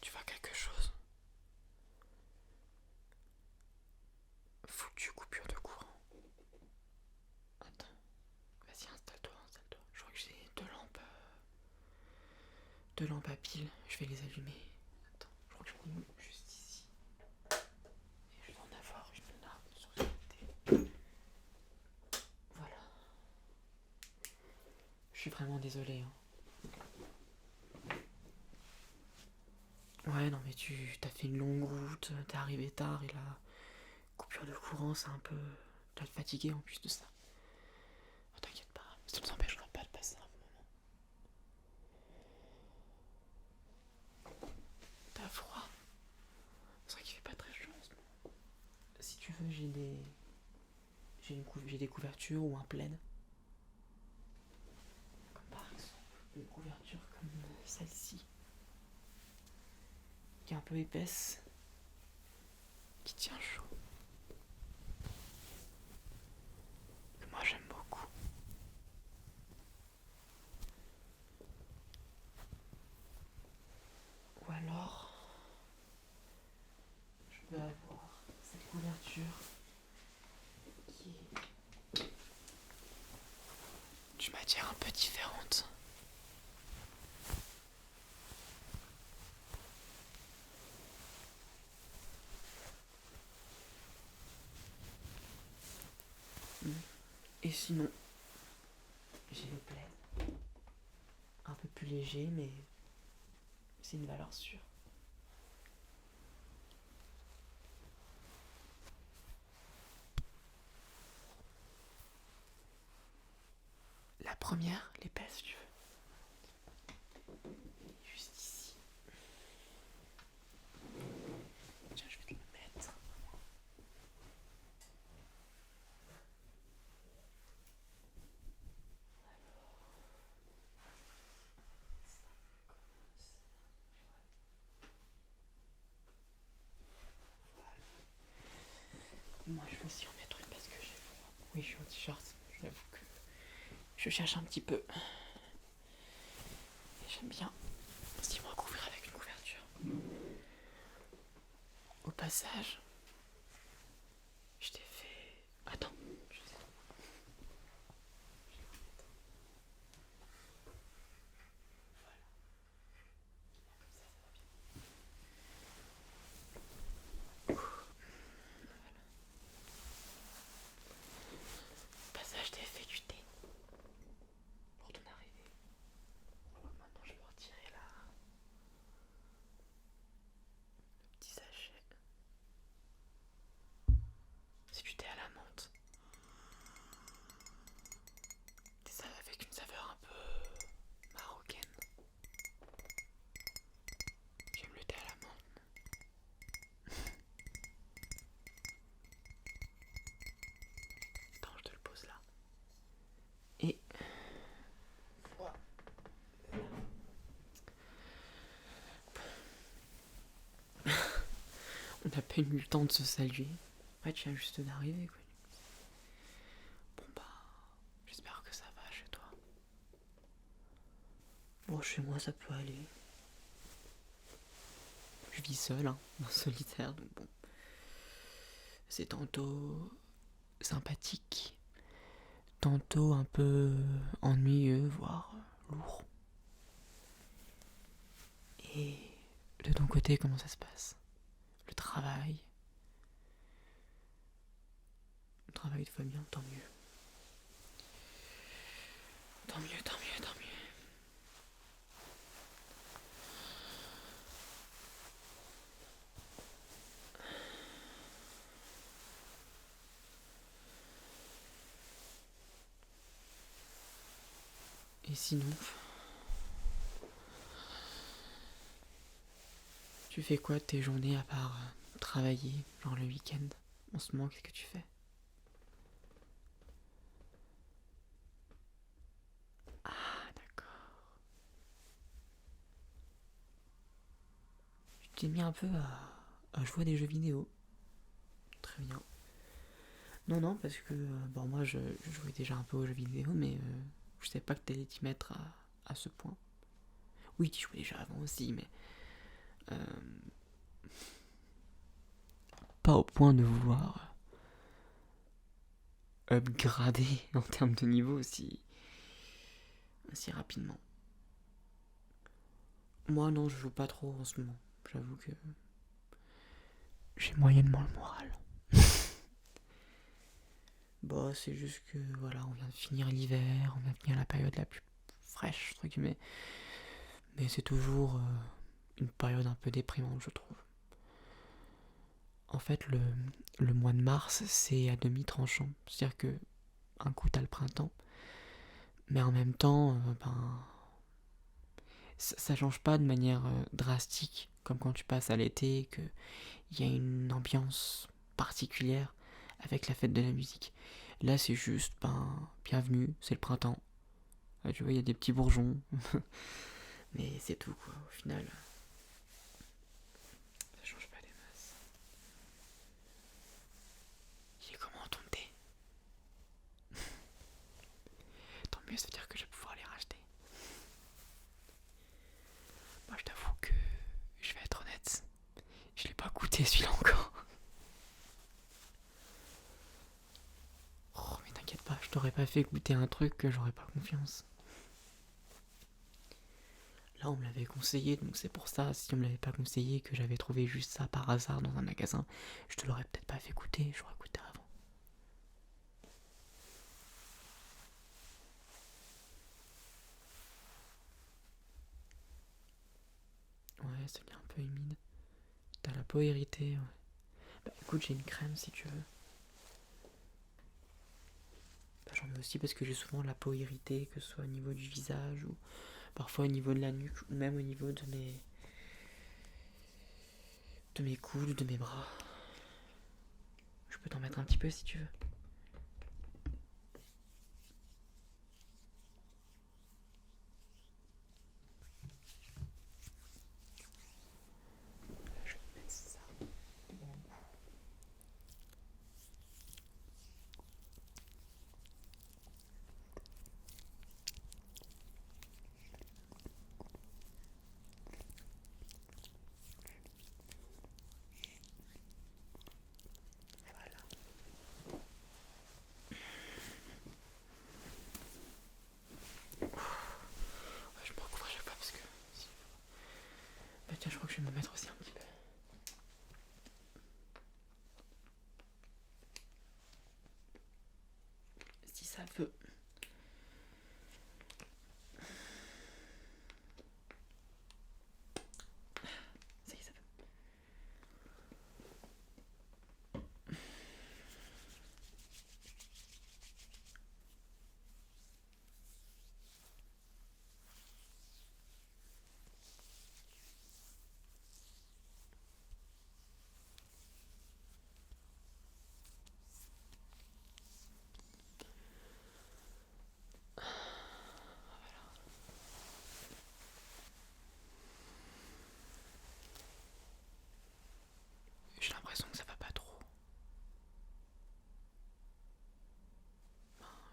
Tu vois quelque chose? Foutue coupure de courant. Attends, vas-y, installe-toi, installe-toi. Je crois que j'ai deux lampes à pile. Je vais les allumer. Attends, je crois que j'en ai une juste ici. Et je dois en avoir une là, sur ce côté. Voilà. Je suis vraiment désolé. Ouais, non, mais t'as fait une longue route, t'es arrivé tard et la coupure de courant, c'est un peu. T'as te fatigué en plus de ça. Oh, t'inquiète pas, ça ne nous empêchera pas de passer un bon moment. T'as froid? C'est vrai qu'il fait pas très chaud en ce moment. Si tu veux, j'ai des couvertures ou un plaid. Comme par exemple, une couverture comme celle-ci, qui est un peu épaisse, qui tient chaud. Que moi j'aime beaucoup. Ou alors, je peux avoir cette couverture qui est d'une matière un peu différente. Et sinon, j'ai le plaid, un peu plus léger, mais c'est une valeur sûre. La première, l'épaisse, tu veux. Juste ici. Tiens, je vais te le mettre. Moi, je vais aussi en mettre une parce que j'ai froid. Oui, je suis en t-shirt. J'avoue que je cherche un petit peu. Et j'aime bien aussi me recouvrir avec une couverture. Au passage, je t'ai fait. Attends, je sais. Au passage, je t'ai fait du thé pour ton arrivée. Maintenant, je vais retirer là le petit sachet. C'est du thé à la menthe. C'est ça avec une saveur un peu marocaine. J'aime le thé à la menthe. Attends, je te le pose là. Et on n'a pas eu le temps de se saluer. Ouais, tu viens juste d'arriver, quoi. Bon bah, j'espère que ça va chez toi. Bon, chez moi ça peut aller. Je vis seul, hein, en solitaire, donc bon. C'est tantôt sympathique, tantôt un peu ennuyeux, voire lourd. Et de ton côté, comment ça se passe? Le travail? Le travail te va bien, tant mieux. Tant mieux, tant mieux, tant mieux. Et sinon, tu fais quoi de tes journées à part travailler, genre le week-end? En ce moment, qu'est-ce que tu fais? Ah, d'accord. Tu t'es mis un peu à jouer à des jeux vidéo. Très bien. Non, non, parce que bon, moi je jouais déjà un peu aux jeux vidéo, mais je savais pas que t'allais t'y mettre à ce point. Oui, tu jouais déjà avant aussi, mais Euh, Pas au point de vouloir upgrader en termes de niveau si rapidement. Moi non, je joue pas trop en ce moment. J'avoue que j'ai moyennement le moral. Bon, c'est juste que voilà, on vient de finir l'hiver, on vient de finir la période la plus fraîche, entre guillemets. Mais c'est toujours une période un peu déprimante, je trouve. En fait, le mois de mars, c'est à demi tranchant. C'est-à-dire que un coup, t'as le printemps, mais en même temps, ça change pas de manière drastique, comme quand tu passes à l'été, qu'il y a une ambiance particulière avec la fête de la musique. Là, c'est juste, bienvenue, c'est le printemps. Tu vois, il y a des petits bourgeons, mais c'est tout, quoi, au final. Ça change pas des masses. Il est comment ton thé? Tant mieux, ça veut dire que je vais pouvoir les racheter. Moi, je t'avoue que je vais être honnête, je l'ai pas goûté celui-là encore. Oh, mais t'inquiète pas, je t'aurais pas fait goûter un truc que j'aurais pas confiance. Là, on me l'avait conseillé, donc c'est pour ça, si on me l'avait pas conseillé, que j'avais trouvé juste ça par hasard dans un magasin, je te l'aurais peut-être pas fait goûter, j'aurais goûté avant. Ouais, c'est bien un peu humide. T'as la peau irritée, ouais. Bah écoute, j'ai une crème si tu veux. Bah, j'en mets aussi parce que j'ai souvent la peau irritée, que ce soit au niveau du visage ou parfois au niveau de la nuque ou même au niveau de mes coudes ou de mes bras. Je peux t'en mettre un petit peu si tu veux. Je vais te mettre ça. Ouais, je me recouvre à chaque fois parce que... Bah tiens, je crois que je vais me mettre aussi un petit peu. Si ça veut. Ça y est, ça veut. J'ai l'impression que ça va pas trop.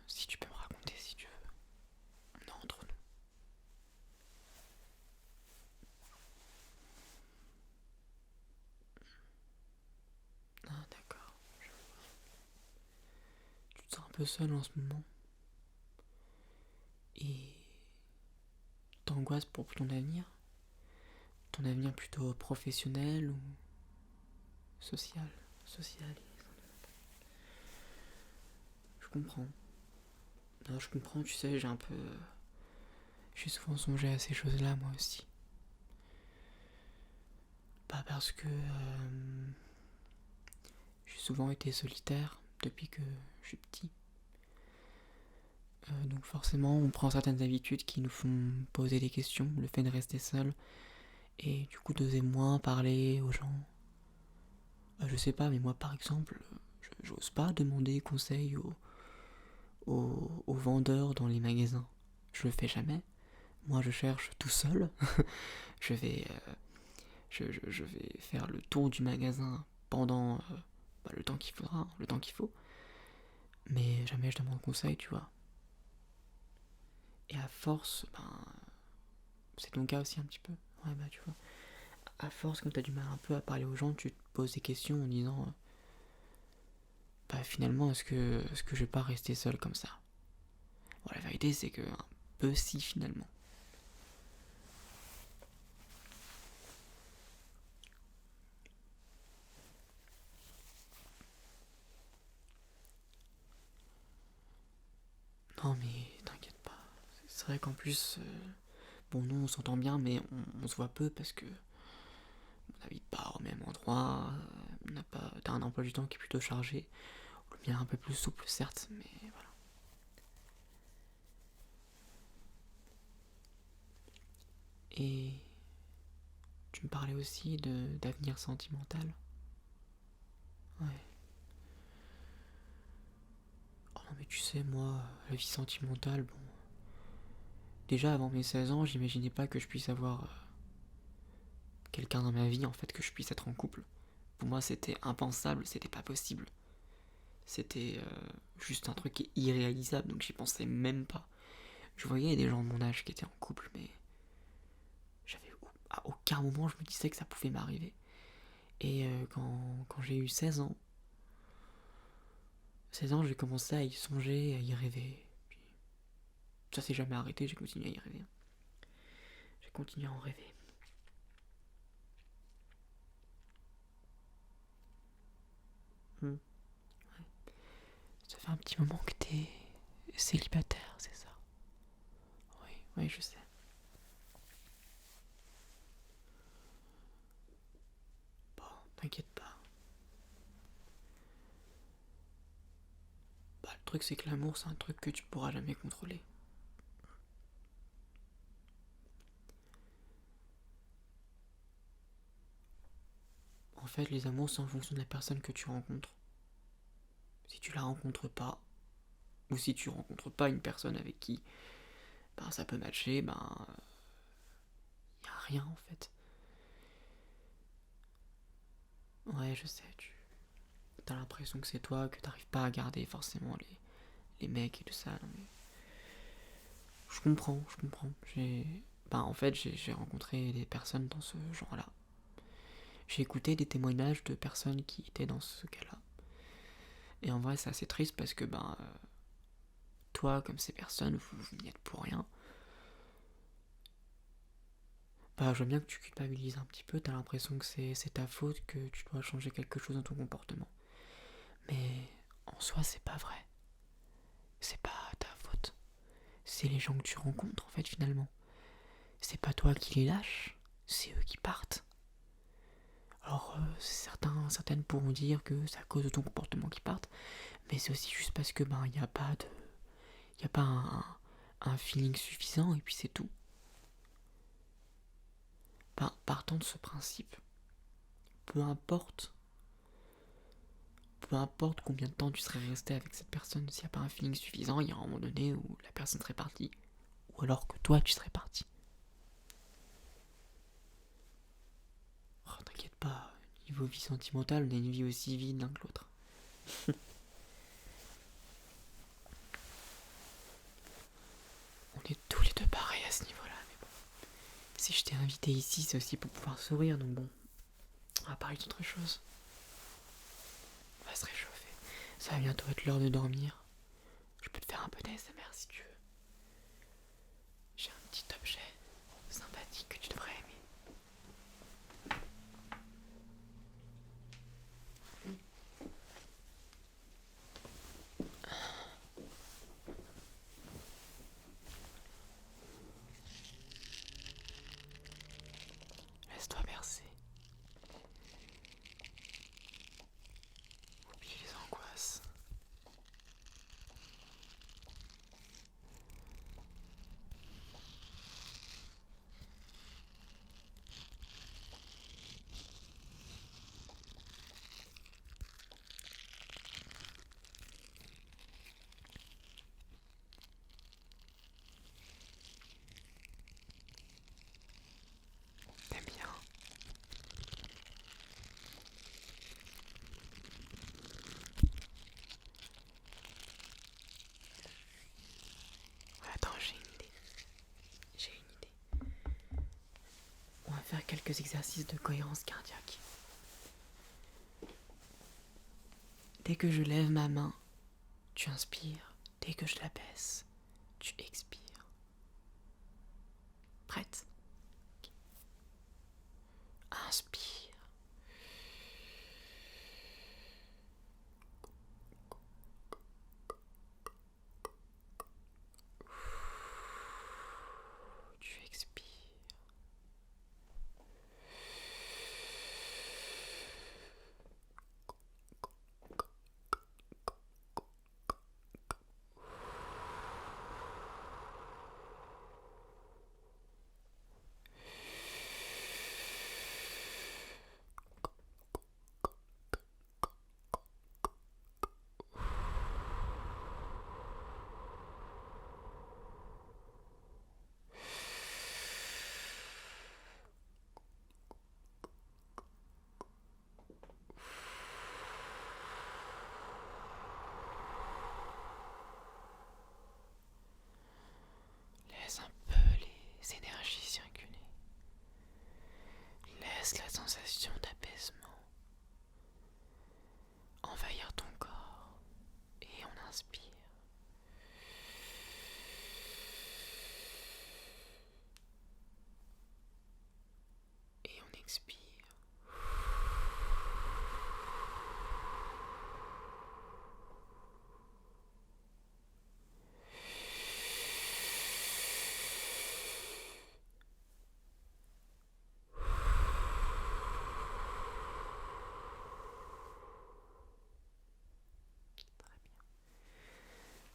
Si tu peux me raconter si tu veux. Non, entre nous. Ah d'accord. Tu te sens un peu seul en ce moment. Et t'angoisses pour ton avenir? Ton avenir plutôt professionnel ou social? Social. Je comprends. Non, je comprends, tu sais, j'ai souvent songé à ces choses-là moi aussi. Pas parce que j'ai souvent été solitaire depuis que je suis petit. Donc forcément, on prend certaines habitudes qui nous font poser des questions, le fait de rester seul, et du coup d'oser moins parler aux gens. Je sais pas, mais moi par exemple, j'ose pas demander conseil aux vendeurs dans les magasins. Je le fais jamais. Moi je cherche tout seul. je vais, je vais faire le tour du magasin pendant le temps qu'il faudra, le temps qu'il faut. Mais jamais je demande conseil, tu vois. Et à force, c'est ton cas aussi un petit peu. Ouais, bah tu vois. à force, quand t'as du mal un peu à parler aux gens, tu te poses des questions en disant bah finalement, est-ce que je vais pas rester seul comme ça? Bon, la vérité, c'est que un peu si finalement. Non, mais t'inquiète pas. C'est vrai qu'en plus, bon, nous on s'entend bien, mais on se voit peu parce que on n'habite pas au même endroit. On n'a pas. T'as un emploi du temps qui est plutôt chargé. Le mien un peu plus souple, certes, mais voilà. Et tu me parlais aussi d'avenir sentimental. Ouais. Oh non, mais tu sais, moi, la vie sentimentale, bon. Déjà avant mes 16 ans, j'imaginais pas que je puisse avoir quelqu'un dans ma vie, en fait, que je puisse être en couple. Pour moi, c'était impensable, c'était pas possible. C'était juste un truc irréalisable, donc j'y pensais même pas. Je voyais des gens de mon âge qui étaient en couple, mais j'avais à aucun moment je me disais que ça pouvait m'arriver. Et quand j'ai eu 16 ans, j'ai commencé à y songer, à y rêver. Puis, ça s'est jamais arrêté, j'ai continué à y rêver. J'ai continué à en rêver. Hmm. Ça fait un petit moment que t'es célibataire, c'est ça? Oui, oui, je sais. Bon, t'inquiète pas. Bah, le truc, c'est que l'amour, c'est un truc que tu pourras jamais contrôler. En fait, les amours, c'est en fonction de la personne que tu rencontres. Si tu la rencontres pas, ou si tu rencontres pas une personne avec qui ben, ça peut matcher, ben y a rien en fait. Ouais, je sais, tu as l'impression que c'est toi, que t'arrives pas à garder forcément les mecs et tout ça. Non, mais je comprends, je comprends. En fait, j'ai rencontré des personnes dans ce genre-là. J'ai écouté des témoignages de personnes qui étaient dans ce cas-là. Et en vrai, c'est assez triste parce que, toi, comme ces personnes, vous n'y êtes pour rien. Bah, je vois bien que tu culpabilises un petit peu, t'as l'impression que c'est ta faute, que tu dois changer quelque chose dans ton comportement. Mais en soi, c'est pas vrai. C'est pas ta faute. C'est les gens que tu rencontres, en fait, finalement. C'est pas toi qui les lâches, c'est eux qui partent. Alors, certaines pourront dire que c'est à cause de ton comportement qu'ils partent, mais c'est aussi juste parce que, il n'y a pas de. Il a pas un feeling suffisant, et puis c'est tout. Partant de ce principe, peu importe peu importe combien de temps tu serais resté avec cette personne, s'il n'y a pas un feeling suffisant, il y a un moment donné où la personne serait partie. Ou alors que toi, tu serais parti. Oh, t'inquiète pas, niveau vie sentimentale, on a une vie aussi vide l'un que l'autre. On est tous les deux pareils à ce niveau-là, mais bon. Si je t'ai invité ici, c'est aussi pour pouvoir sourire, donc bon. On va parler d'autre chose. On va se réchauffer. Ça va bientôt être l'heure de dormir. Je peux te faire un peu d'ASMR si tu veux. J'ai un petit objet sympathique que tu devrais aimer. Laisse-toi bercer. Oublie les angoisses. faire quelques exercices de cohérence cardiaque. Dès que je lève ma main, tu inspires. Dès que je la baisse, tu expires. Prête? Inspire. Tu expires. Laisse un peu les énergies circuler. Laisse la sensation d'apaisement envahir ton corps. Et on inspire. Et on expire.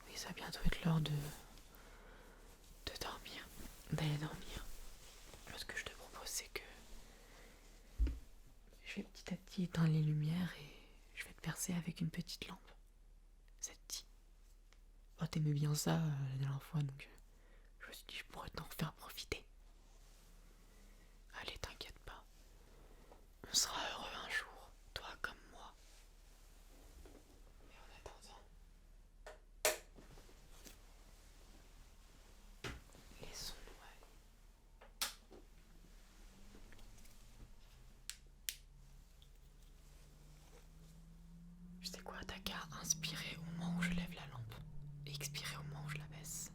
Oui, ça va bientôt être l'heure de dormir, d'aller dormir. Alors, ce que je te propose, c'est que je vais petit à petit éteindre les lumières et je vais te percer avec une petite lampe. Ça te dit? Oh, t'aimais bien ça la dernière fois, donc je me suis dit je pourrais t'en faire profiter. Allez, t'inquiète pas. On sera heureux un jour, toi comme moi. Mais en attendant, laissons-nous aller. Je sais quoi, t'as qu'à inspirer au moment où je lève la lampe et expirer au moment où je la baisse.